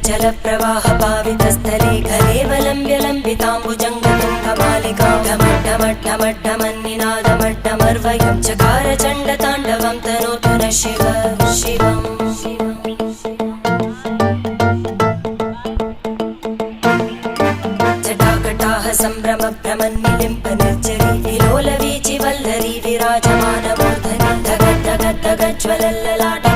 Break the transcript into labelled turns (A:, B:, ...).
A: जल प्रवाह पावितस्थले कलेवलम्ब्य लम्बिताम्बुजङ्गतुङ्गमालिकां ढमड्ढमड्ढमड्ढमन्निनादमड्ढमर्वयं चकार चण्डताण्डवं तनोतु न शिव शिवम् जटाकटाः सम्भ्रमभ्रमन्निलिम्ब निर्जरी विलोलवीचि वल्लरी विराजमानमूर्धनि धगद्धगद्धगज्ज्वलल्ललाट